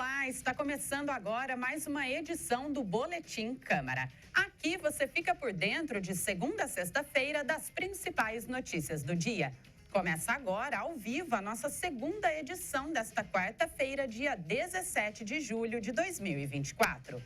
Olá, está começando agora mais uma edição do Boletim Câmara. Aqui você fica por dentro de segunda a sexta-feira das principais notícias do dia. Começa agora, ao vivo, a nossa segunda edição desta quarta-feira, dia 17 de julho de 2024.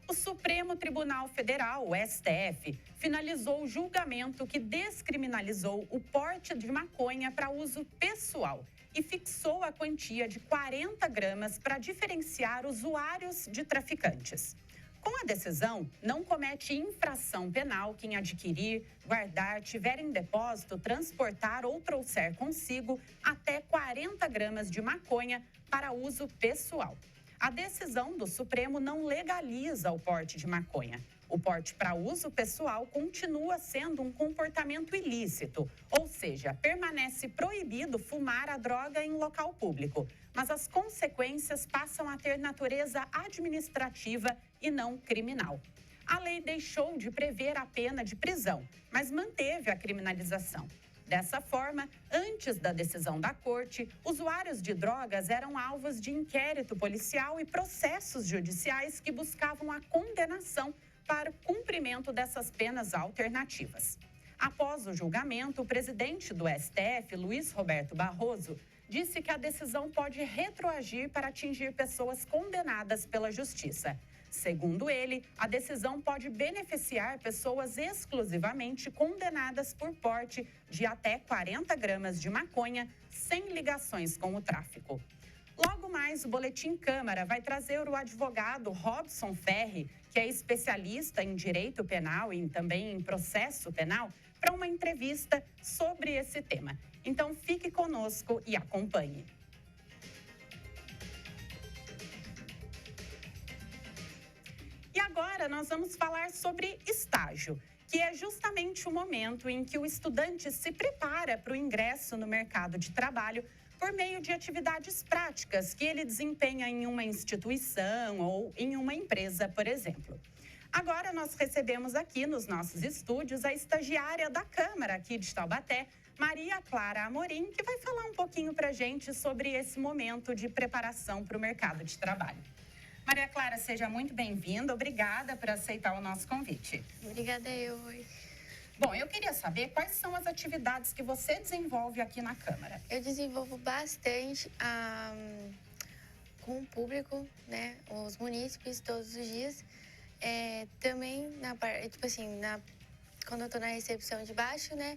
O Supremo Tribunal Federal, o STF, finalizou o julgamento que descriminalizou o porte de maconha para uso pessoal e fixou a quantia de 40 gramas para diferenciar usuários de traficantes. Com a decisão, não comete infração penal quem adquirir, guardar, tiver em depósito, transportar ou trouxer consigo até 40 gramas de maconha para uso pessoal. A decisão do Supremo não legaliza o porte de maconha. O porte para uso pessoal continua sendo um comportamento ilícito, ou seja, permanece proibido fumar a droga em local público, mas as consequências passam a ter natureza administrativa e não criminal. A lei deixou de prever a pena de prisão, mas manteve a criminalização. Dessa forma, antes da decisão da corte, usuários de drogas eram alvos de inquérito policial e processos judiciais que buscavam a condenação para o cumprimento dessas penas alternativas. Após o julgamento, o presidente do STF, Luiz Roberto Barroso, disse que a decisão pode retroagir para atingir pessoas condenadas pela Justiça. Segundo ele, a decisão pode beneficiar pessoas exclusivamente condenadas por porte de até 40 gramas de maconha sem ligações com o tráfico. Logo mais, o Boletim Câmara vai trazer o advogado Robson Ferri, que é especialista em direito penal e também em processo penal, para uma entrevista sobre esse tema. Então, fique conosco e acompanhe. E agora nós vamos falar sobre estágio, que é justamente o momento em que o estudante se prepara para o ingresso no mercado de trabalho por meio de atividades práticas que ele desempenha em uma instituição ou em uma empresa, por exemplo. Agora nós recebemos aqui nos nossos estúdios a estagiária da Câmara aqui de Taubaté, Maria Clara Amorim, que vai falar um pouquinho para a gente sobre esse momento de preparação para o mercado de trabalho. Maria Clara, seja muito bem-vinda. Obrigada por aceitar o nosso convite. Obrigada eu. Bom, eu queria saber quais são as atividades que você desenvolve aqui na Câmara. Eu desenvolvo bastante com o público, né? Os munícipes todos os dias. Também quando eu estou na recepção de baixo, né?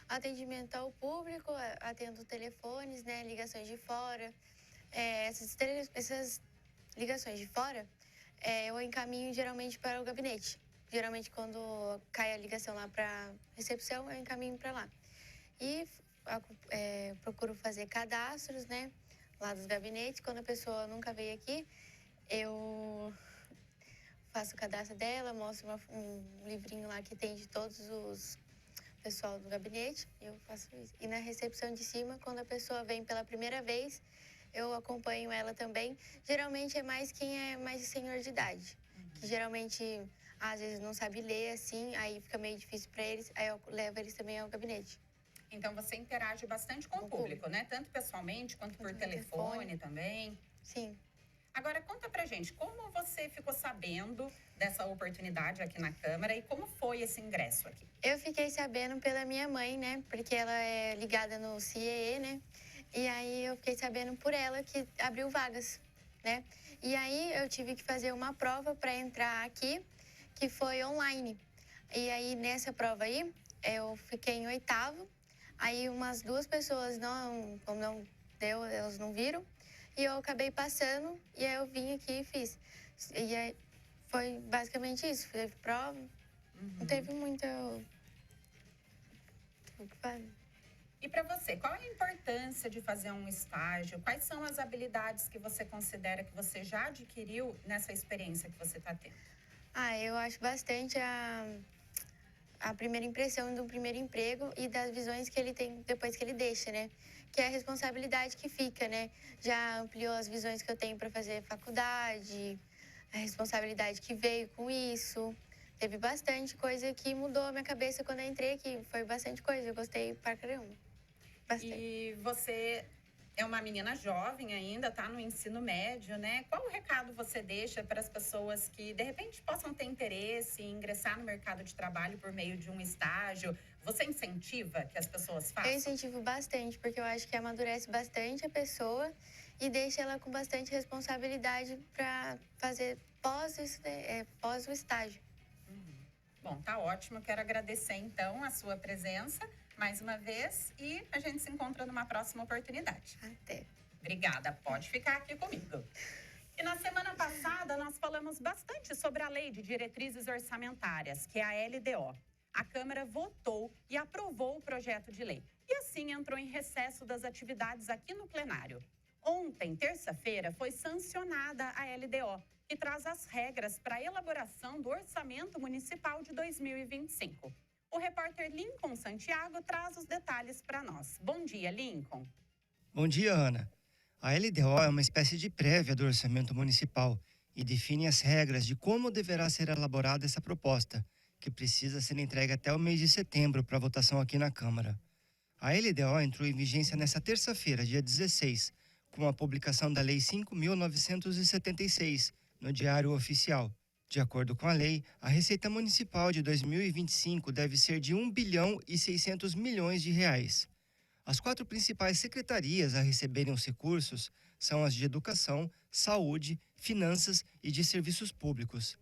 Atendimento ao público, atendo telefones, né? Ligações de fora. Essas ligações de fora, eu encaminho geralmente para o gabinete. Geralmente, quando cai a ligação lá para recepção, eu encaminho para lá. E procuro fazer cadastros, né, lá dos gabinetes. Quando a pessoa nunca veio aqui, eu faço o cadastro dela, mostro um livrinho lá que tem de todos os pessoal do gabinete. Eu faço isso. E na recepção de cima, quando a pessoa vem pela primeira vez, eu acompanho ela também. Geralmente é mais quem é mais senhor de idade. Que geralmente, às vezes, não sabe ler, assim, aí fica meio difícil para eles. Aí eu levo eles também ao gabinete. Então, você interage bastante com o público, né? Tanto pessoalmente quanto por telefone também. Sim. Agora, conta pra gente, como você ficou sabendo dessa oportunidade aqui na Câmara e como foi esse ingresso aqui? Eu fiquei sabendo pela minha mãe, né? Porque ela é ligada no CIEE, né? E aí eu fiquei sabendo por ela que abriu vagas, né? E aí eu tive que fazer uma prova para entrar aqui, que foi online. E aí nessa prova aí, eu fiquei em 8º. Aí umas 2 pessoas como não deu, elas não viram. E eu acabei passando, e aí eu vim aqui e fiz. E aí foi basicamente isso, teve prova, não teve muito o que fazer. E para você, qual é a importância de fazer um estágio? Quais são as habilidades que você considera que você já adquiriu nessa experiência que você está tendo? Eu acho bastante a primeira impressão do primeiro emprego e das visões que ele tem depois que ele deixa, né? Que é a responsabilidade que fica, né? Já ampliou as visões que eu tenho para fazer faculdade, a responsabilidade que veio com isso. Teve bastante coisa que mudou a minha cabeça quando eu entrei aqui. Foi bastante coisa, eu gostei pra caramba. Bastante. E você é uma menina jovem ainda, está no ensino médio, né? Qual o recado você deixa para as pessoas que, de repente, possam ter interesse em ingressar no mercado de trabalho por meio de um estágio? Você incentiva que as pessoas Eu façam? incentivo bastante, porque eu acho que amadurece bastante a pessoa e deixa ela com bastante responsabilidade para fazer pós o estágio. Bom, tá ótimo. Quero agradecer, então, a sua presença mais uma vez e a gente se encontra numa próxima oportunidade. Até. Obrigada. Pode ficar aqui comigo. E na semana passada, nós falamos bastante sobre a Lei de Diretrizes Orçamentárias, que é a LDO. A Câmara votou e aprovou o projeto de lei. E assim entrou em recesso das atividades aqui no plenário. Ontem, terça-feira, foi sancionada a LDO, que traz as regras para a elaboração do Orçamento Municipal de 2025. O repórter Lincoln Santiago traz os detalhes para nós. Bom dia, Lincoln. Bom dia, Ana. A LDO é uma espécie de prévia do orçamento municipal e define as regras de como deverá ser elaborada essa proposta, que precisa ser entregue até o mês de setembro para votação aqui na Câmara. A LDO entrou em vigência nesta terça-feira, dia 16, com a publicação da Lei 5.976 no Diário Oficial. De acordo com a lei, a receita municipal de 2025 deve ser de R$ 1 bilhão e 600 milhões de reais. As 4 principais secretarias a receberem os recursos são as de Educação, Saúde, Finanças e de Serviços Públicos.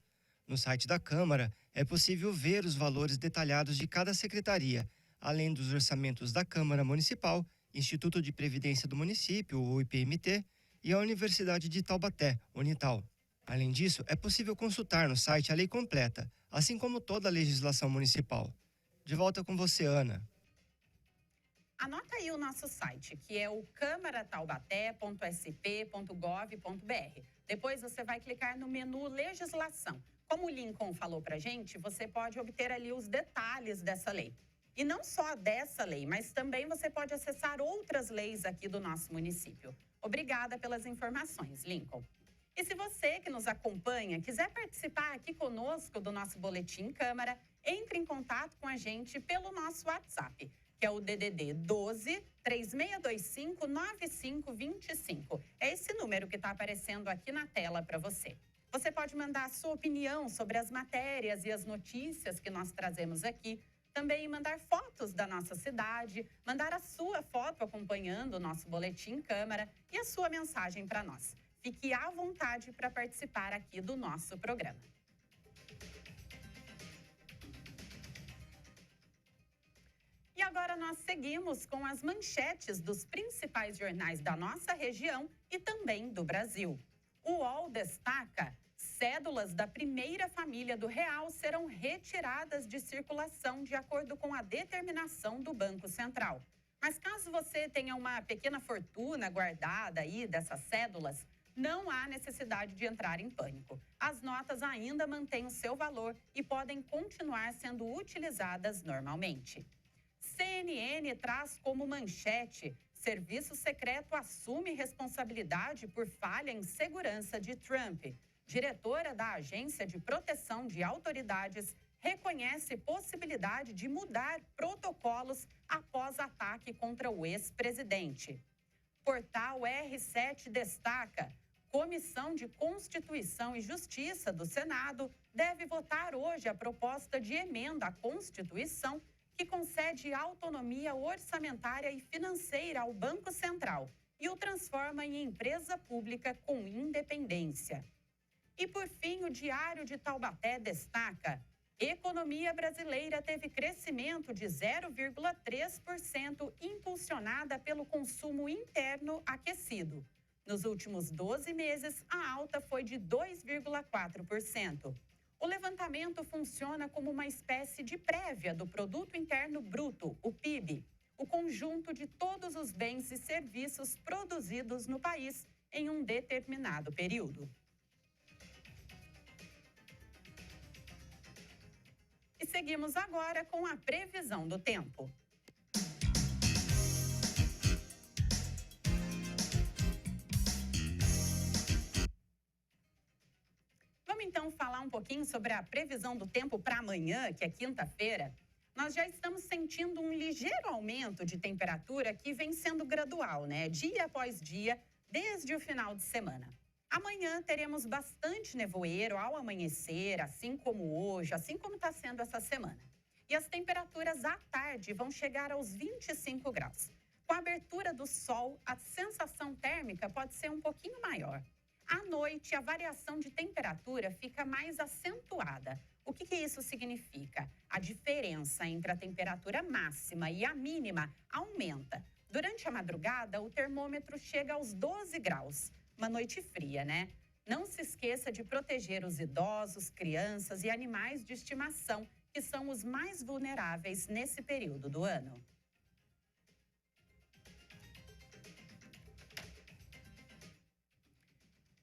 No site da Câmara, é possível ver os valores detalhados de cada secretaria, além dos orçamentos da Câmara Municipal, Instituto de Previdência do Município, o IPMT, e a Universidade de Taubaté, Unital. Além disso, é possível consultar no site a lei completa, assim como toda a legislação municipal. De volta com você, Ana. Anota aí o nosso site, que é o câmarataubaté.sp.gov.br. Depois você vai clicar no menu Legislação. Como o Lincoln falou pra gente, você pode obter ali os detalhes dessa lei. E não só dessa lei, mas também você pode acessar outras leis aqui do nosso município. Obrigada pelas informações, Lincoln. E se você que nos acompanha quiser participar aqui conosco do nosso Boletim Câmara, entre em contato com a gente pelo nosso WhatsApp, que é o DDD 12 3625 9525. É esse número que está aparecendo aqui na tela para você. Você pode mandar a sua opinião sobre as matérias e as notícias que nós trazemos aqui. Também mandar fotos da nossa cidade, mandar a sua foto acompanhando o nosso Boletim Câmara e a sua mensagem para nós. Fique à vontade para participar aqui do nosso programa. E agora nós seguimos com as manchetes dos principais jornais da nossa região e também do Brasil. O UOL destaca: cédulas da primeira família do Real serão retiradas de circulação de acordo com a determinação do Banco Central. Mas caso você tenha uma pequena fortuna guardada aí dessas cédulas, não há necessidade de entrar em pânico. As notas ainda mantêm o seu valor e podem continuar sendo utilizadas normalmente. CNN traz como manchete: Serviço Secreto assume responsabilidade por falha em segurança de Trump. Diretora da Agência de Proteção de Autoridades reconhece possibilidade de mudar protocolos após ataque contra o ex-presidente. Portal R7 destaca: Comissão de Constituição e Justiça do Senado deve votar hoje a proposta de emenda à Constituição que concede autonomia orçamentária e financeira ao Banco Central e o transforma em empresa pública com independência. E, por fim, o Diário de Taubaté destaca: economia brasileira teve crescimento de 0,3%, impulsionada pelo consumo interno aquecido. Nos últimos 12 meses, a alta foi de 2,4%. O levantamento funciona como uma espécie de prévia do Produto Interno Bruto, o PIB, o conjunto de todos os bens e serviços produzidos no país em um determinado período. E seguimos agora com a previsão do tempo. Vamos então falar um pouquinho sobre a previsão do tempo para amanhã, que é quinta-feira. Nós já estamos sentindo um ligeiro aumento de temperatura que vem sendo gradual, né? Dia após dia, desde o final de semana. Amanhã teremos bastante nevoeiro ao amanhecer, assim como hoje, assim como está sendo essa semana. E as temperaturas à tarde vão chegar aos 25 graus. Com a abertura do sol, a sensação térmica pode ser um pouquinho maior. À noite, a variação de temperatura fica mais acentuada. O que isso significa? A diferença entre a temperatura máxima e a mínima aumenta. Durante a madrugada, o termômetro chega aos 12 graus. Uma noite fria, né? Não se esqueça de proteger os idosos, crianças e animais de estimação, que são os mais vulneráveis nesse período do ano.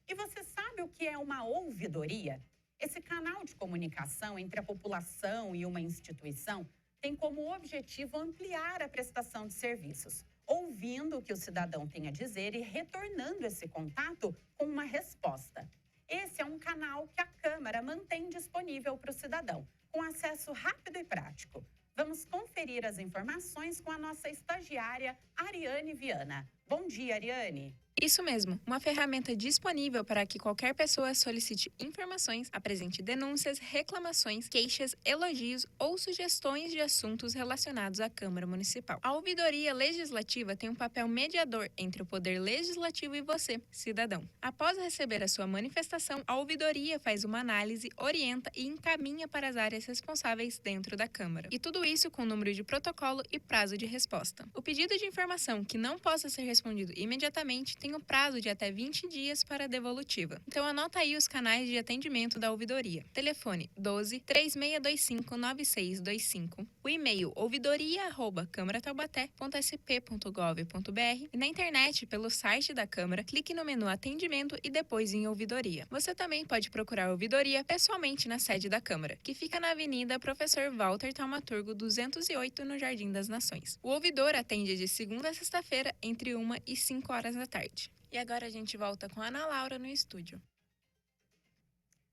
E você sabe o que é uma ouvidoria? Esse canal de comunicação entre a população e uma instituição tem como objetivo ampliar a prestação de serviços, ouvindo o que o cidadão tem a dizer e retornando esse contato com uma resposta. Esse é um canal que a Câmara mantém disponível para o cidadão, com acesso rápido e prático. Vamos conferir as informações com a nossa estagiária, Ariane Viana. Bom dia, Ariane. Isso mesmo, uma ferramenta disponível para que qualquer pessoa solicite informações, apresente denúncias, reclamações, queixas, elogios ou sugestões de assuntos relacionados à Câmara Municipal. A ouvidoria legislativa tem um papel mediador entre o poder legislativo e você, cidadão. Após receber a sua manifestação, a ouvidoria faz uma análise, orienta e encaminha para as áreas responsáveis dentro da Câmara. E tudo isso com número de protocolo e prazo de resposta. O pedido de informação que não possa ser respondido imediatamente tem um prazo de até 20 dias para a devolutiva. Então anota aí os canais de atendimento da ouvidoria. Telefone 12 3625 9625. O e-mail ouvidoria@câmarataubaté.sp.gov.br e na internet pelo site da Câmara, clique no menu Atendimento e depois em Ouvidoria. Você também pode procurar a ouvidoria pessoalmente na sede da Câmara, que fica na Avenida Professor Walter Taumaturgo 208, no Jardim das Nações. O ouvidor atende de segunda a sexta-feira entre 1 e 5 horas da tarde. E agora a gente volta com a Ana Laura no estúdio.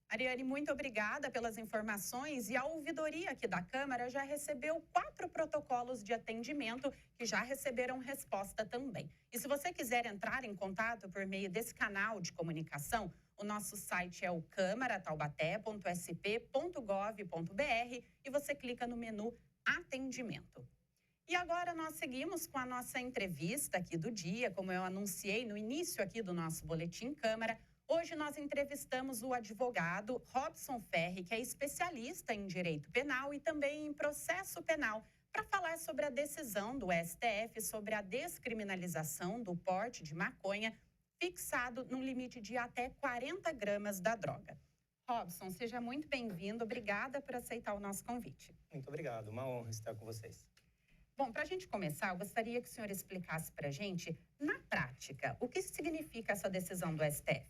Ariane, muito obrigada pelas informações. E a ouvidoria aqui da Câmara já recebeu 4 protocolos de atendimento que já receberam resposta também. E se você quiser entrar em contato por meio desse canal de comunicação, o nosso site é o câmarataubaté.sp.gov.br e você clica no menu Atendimento. E agora nós seguimos com a nossa entrevista aqui do dia, como eu anunciei no início aqui do nosso Boletim Câmara. Hoje nós entrevistamos o advogado Robson Ferri, que é especialista em direito penal e também em processo penal, para falar sobre a decisão do STF sobre a descriminalização do porte de maconha, fixado num limite de até 40 gramas da droga. Robson, seja muito bem-vindo. Obrigada por aceitar o nosso convite. Muito obrigado. Uma honra estar com vocês. Bom, para a gente começar, eu gostaria que o senhor explicasse para a gente, na prática, o que significa essa decisão do STF?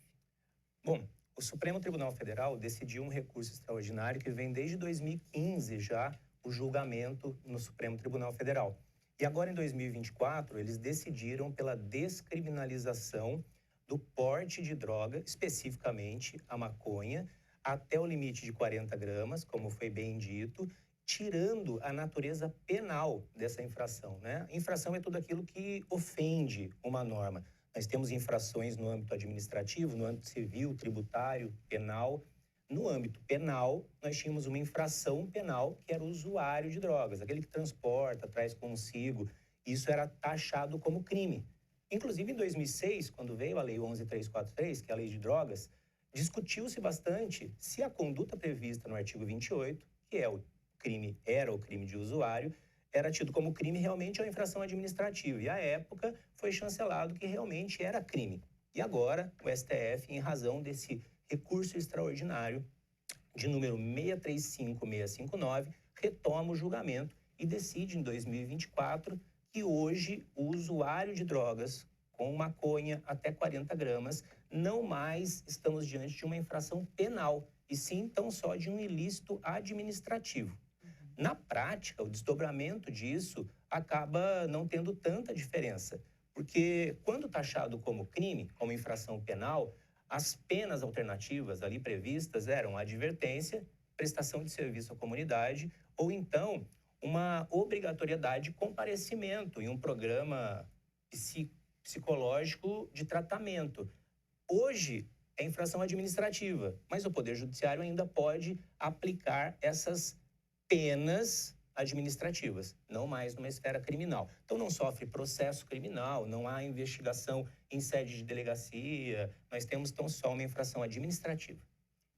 Bom, o Supremo Tribunal Federal decidiu um recurso extraordinário que vem desde 2015 já o julgamento no Supremo Tribunal Federal. E agora, em 2024, eles decidiram pela descriminalização do porte de droga, especificamente a maconha, até o limite de 40 gramas, como foi bem dito, tirando a natureza penal dessa infração, né? Infração é tudo aquilo que ofende uma norma. Nós temos infrações no âmbito administrativo, no âmbito civil, tributário, penal. No âmbito penal, nós tínhamos uma infração penal que era o usuário de drogas, aquele que transporta, traz consigo. Isso era taxado como crime. Inclusive, em 2006, quando veio a Lei 11.343, que é a Lei de Drogas, discutiu-se bastante se a conduta prevista no artigo 28, que é o crime de usuário, era tido como crime realmente ou infração administrativa. E à época foi chancelado que realmente era crime. E agora o STF, em razão desse recurso extraordinário de número 635659, retoma o julgamento e decide em 2024 que hoje o usuário de drogas com maconha até 40 gramas não mais estamos diante de uma infração penal, e sim tão só de um ilícito administrativo. Na prática, o desdobramento disso acaba não tendo tanta diferença, porque quando taxado como crime, como infração penal, as penas alternativas ali previstas eram advertência, prestação de serviço à comunidade ou então uma obrigatoriedade de comparecimento em um programa psicológico de tratamento. Hoje é infração administrativa, mas o Poder Judiciário ainda pode aplicar essas penas administrativas, não mais numa esfera criminal. Então não sofre processo criminal, não há investigação em sede de delegacia, nós temos então só uma infração administrativa.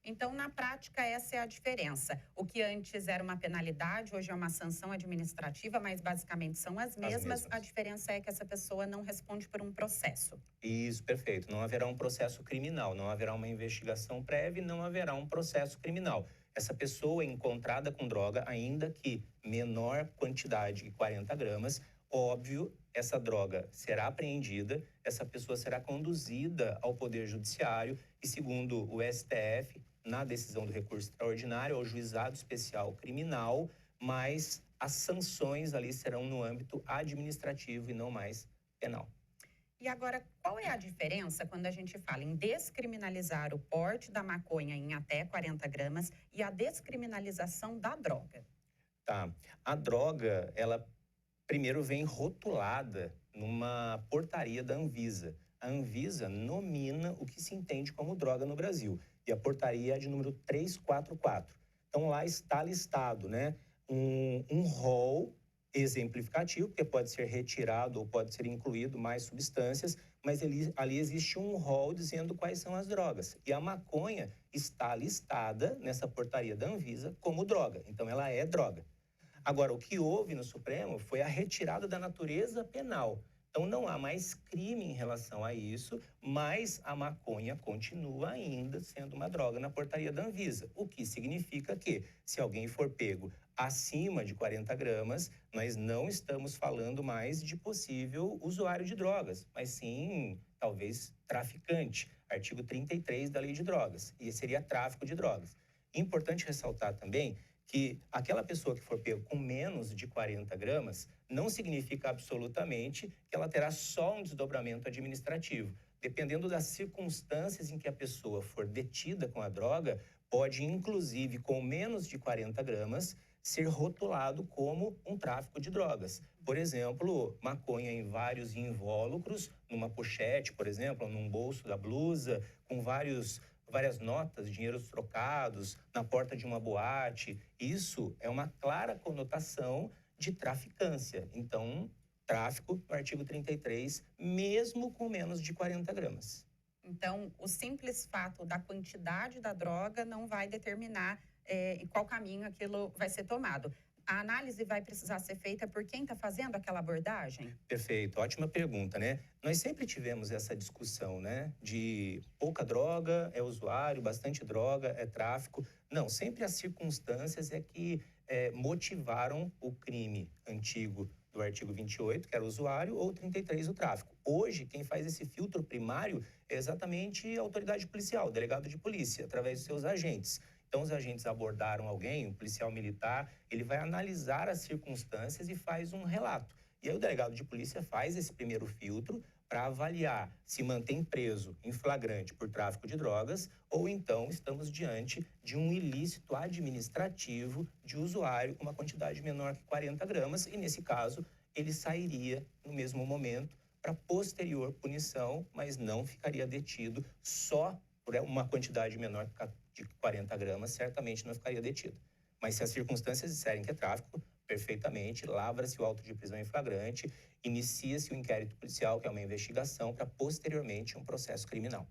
Então, na prática, essa é a diferença. O que antes era uma penalidade, hoje é uma sanção administrativa, mas basicamente são as mesmas. A diferença é que essa pessoa não responde por um processo. Isso, perfeito. Não haverá um processo criminal, não haverá uma investigação prévia, não haverá um processo criminal. Essa pessoa é encontrada com droga, ainda que menor quantidade que 40 gramas, óbvio, essa droga será apreendida, essa pessoa será conduzida ao Poder Judiciário e, segundo o STF, na decisão do recurso extraordinário, ao Juizado Especial Criminal, mas as sanções ali serão no âmbito administrativo e não mais penal. E agora, qual é a diferença quando a gente fala em descriminalizar o porte da maconha em até 40 gramas e a descriminalização da droga? Tá. A droga, ela primeiro vem rotulada numa portaria da Anvisa. A Anvisa nomina o que se entende como droga no Brasil. E a portaria é de número 344. Então, lá está listado, né, um rol exemplificativo, porque pode ser retirado ou pode ser incluído mais substâncias, mas ali existe um rol dizendo quais são as drogas. E a maconha está listada nessa portaria da Anvisa como droga. Então, ela é droga. Agora, o que houve no Supremo foi a retirada da natureza penal. Então, não há mais crime em relação a isso, mas a maconha continua ainda sendo uma droga na portaria da Anvisa. O que significa que, se alguém for pego acima de 40 gramas, nós não estamos falando mais de possível usuário de drogas, mas sim, talvez, traficante. Artigo 33 da Lei de Drogas. E seria tráfico de drogas. Importante ressaltar também que aquela pessoa que for pego com menos de 40 gramas não significa absolutamente que ela terá só um desdobramento administrativo. Dependendo das circunstâncias em que a pessoa for detida com a droga, pode, inclusive, com menos de 40 gramas, ser rotulado como um tráfico de drogas. Por exemplo, maconha em vários invólucros, numa pochete, por exemplo, ou num bolso da blusa, com várias notas, dinheiros trocados, na porta de uma boate. Isso é uma clara conotação de traficância. Então, tráfico, no artigo 33, mesmo com menos de 40 gramas. Então, o simples fato da quantidade da droga não vai determinar em qual caminho aquilo vai ser tomado. A análise vai precisar ser feita por quem está fazendo aquela abordagem? Perfeito, ótima pergunta, né? Nós sempre tivemos essa discussão, né? De pouca droga é usuário, bastante droga é tráfico. Não, sempre as circunstâncias é que motivaram o crime antigo do artigo 28, que era o usuário, ou 33, o tráfico. Hoje, quem faz esse filtro primário é exatamente a autoridade policial, o delegado de polícia, através dos seus agentes. Então, os agentes abordaram alguém, um policial militar, ele vai analisar as circunstâncias e faz um relato. E aí o delegado de polícia faz esse primeiro filtro para avaliar se mantém preso em flagrante por tráfico de drogas ou então estamos diante de um ilícito administrativo de usuário com uma quantidade menor que 40 gramas e, nesse caso, ele sairia no mesmo momento para posterior punição, mas não ficaria detido só por uma quantidade menor de 40 gramas, certamente não ficaria detido. Mas se as circunstâncias disserem que é tráfico, perfeitamente, lavra-se o auto de prisão em flagrante, inicia-se o inquérito policial, que é uma investigação, para posteriormente um processo criminal.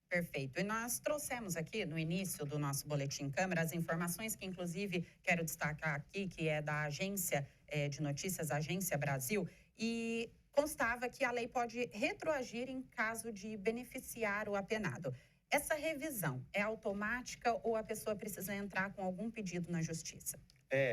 Perfeito. E nós trouxemos aqui, no início do nosso Boletim Câmara, as informações que, inclusive, quero destacar aqui, que é da agência de notícias, Agência Brasil, e constava que a lei pode retroagir em caso de beneficiar o apenado. Essa revisão é automática ou a pessoa precisa entrar com algum pedido na justiça?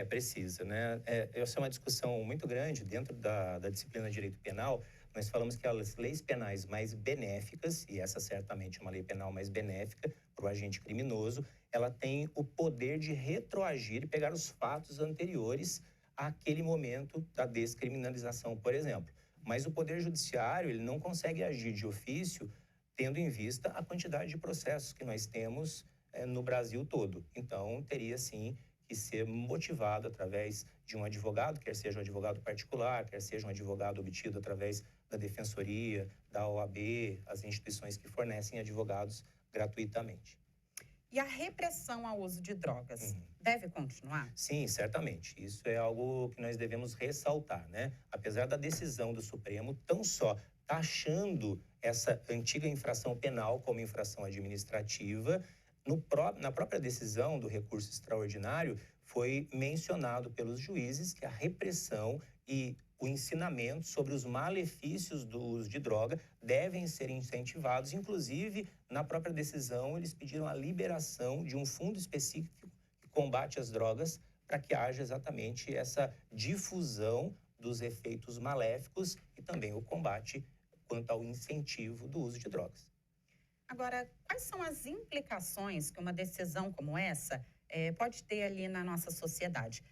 Precisa, né? Essa é uma discussão muito grande dentro da disciplina de direito penal. Nós falamos que as leis penais mais benéficas, e essa certamente é uma lei penal mais benéfica para o agente criminoso, ela tem o poder de retroagir e pegar os fatos anteriores àquele momento da descriminalização, por exemplo. Mas o Poder Judiciário, ele não consegue agir de ofício tendo em vista a quantidade de processos que nós temos no Brasil todo. Então, teria sim que ser motivado através de um advogado, quer seja um advogado particular, quer seja um advogado obtido através da Defensoria, da OAB, as instituições que fornecem advogados gratuitamente. E a repressão ao uso de drogas deve continuar? Sim, certamente. Isso é algo que nós devemos ressaltar, né? Apesar da decisão do Supremo tão só taxando essa antiga infração penal como infração administrativa, na própria decisão do recurso extraordinário foi mencionado pelos juízes que a repressão e o ensinamento sobre os malefícios do uso de droga devem ser incentivados. Inclusive, na própria decisão, eles pediram a liberação de um fundo específico que combate as drogas para que haja exatamente essa difusão dos efeitos maléficos e também o combate quanto ao incentivo do uso de drogas. Agora, quais são as implicações que uma decisão como essa pode ter ali na nossa sociedade?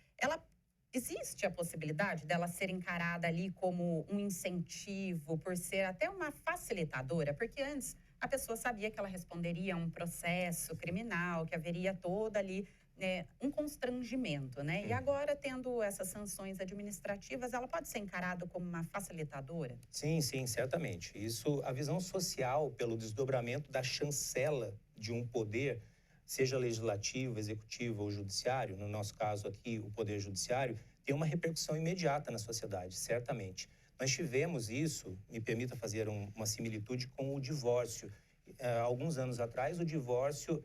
Existe a possibilidade dela ser encarada ali como um incentivo, por ser até uma facilitadora? Porque antes a pessoa sabia que ela responderia a um processo criminal, que haveria toda ali um constrangimento, né? E agora, tendo essas sanções administrativas, ela pode ser encarada como uma facilitadora? Sim, certamente. Isso, a visão social, pelo desdobramento da chancela de um poder, seja legislativo, executivo ou judiciário, no nosso caso aqui, o Poder Judiciário, tem uma repercussão imediata na sociedade, certamente. Nós tivemos isso, me permita fazer uma similitude com o divórcio. Alguns anos atrás, o divórcio,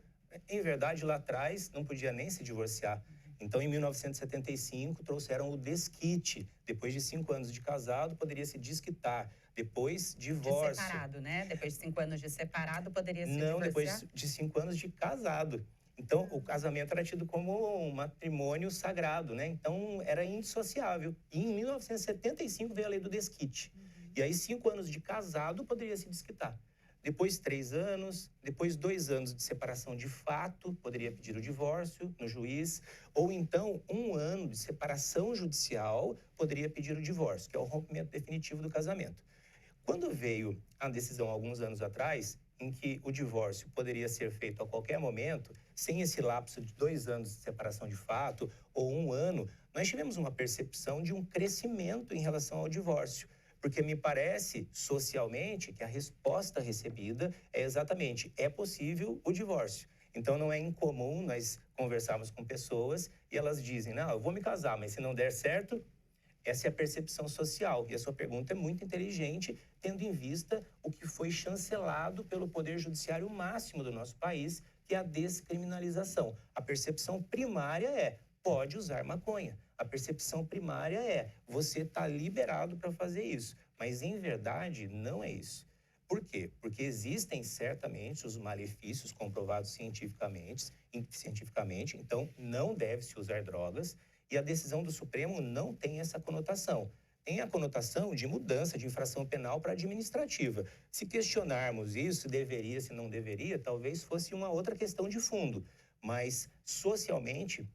em verdade, lá atrás, não podia nem se divorciar. Então, em 1975, trouxeram o desquite. Depois de 5 anos de casado, poderia se desquitar. Depois, divórcio. De separado, né? Depois de 5 anos de separado, poderia se divorciar? Não, depois de 5 anos de casado. Então, o casamento era tido como um matrimônio sagrado, né? Então, era indissociável. E em 1975 veio a lei do desquite. E aí, 5 anos de casado, poderia se desquitar. Depois, 3 anos, depois 2 anos de separação de fato, poderia pedir o divórcio no juiz, ou então 1 ano de separação judicial, poderia pedir o divórcio, que é o rompimento definitivo do casamento. Quando veio a decisão, alguns anos atrás, em que o divórcio poderia ser feito a qualquer momento, sem esse lapso de 2 anos de separação de fato, ou 1 ano, nós tivemos uma percepção de um crescimento em relação ao divórcio. Porque me parece, socialmente, que a resposta recebida é exatamente, é possível o divórcio. Então, não é incomum nós conversarmos com pessoas e elas dizem, não, eu vou me casar, mas se não der certo, essa é a percepção social. E a sua pergunta é muito inteligente, tendo em vista o que foi chancelado pelo Poder Judiciário máximo do nosso país, que é a descriminalização. A percepção primária é, pode usar maconha. A percepção primária é, você está liberado para fazer isso. Mas, em verdade, não é isso. Por quê? Porque existem, certamente, os malefícios comprovados cientificamente, então não deve-se usar drogas, e a decisão do Supremo não tem essa conotação. Tem a conotação de mudança de infração penal para administrativa. Se questionarmos isso, se deveria, se não deveria, talvez fosse uma outra questão de fundo. Mas, socialmente,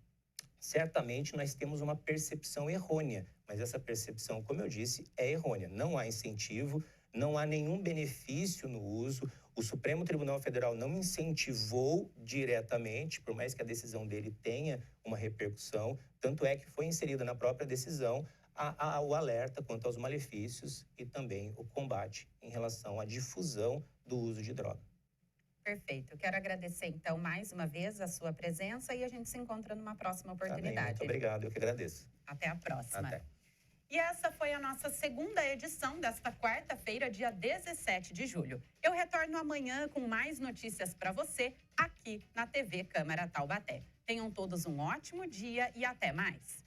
certamente nós temos uma percepção errônea, mas essa percepção, como eu disse, é errônea. Não há incentivo, não há nenhum benefício no uso. O Supremo Tribunal Federal não incentivou diretamente, por mais que a decisão dele tenha uma repercussão, tanto é que foi inserida na própria decisão o alerta quanto aos malefícios e também o combate em relação à difusão do uso de droga. Perfeito. Quero agradecer, então, mais uma vez a sua presença e a gente se encontra numa próxima oportunidade. Tá bem, muito obrigado, eu que agradeço. Até a próxima. Até. E essa foi a nossa segunda edição desta quarta-feira, dia 17 de julho. Eu retorno amanhã com mais notícias para você aqui na TV Câmara Taubaté. Tenham todos um ótimo dia e até mais.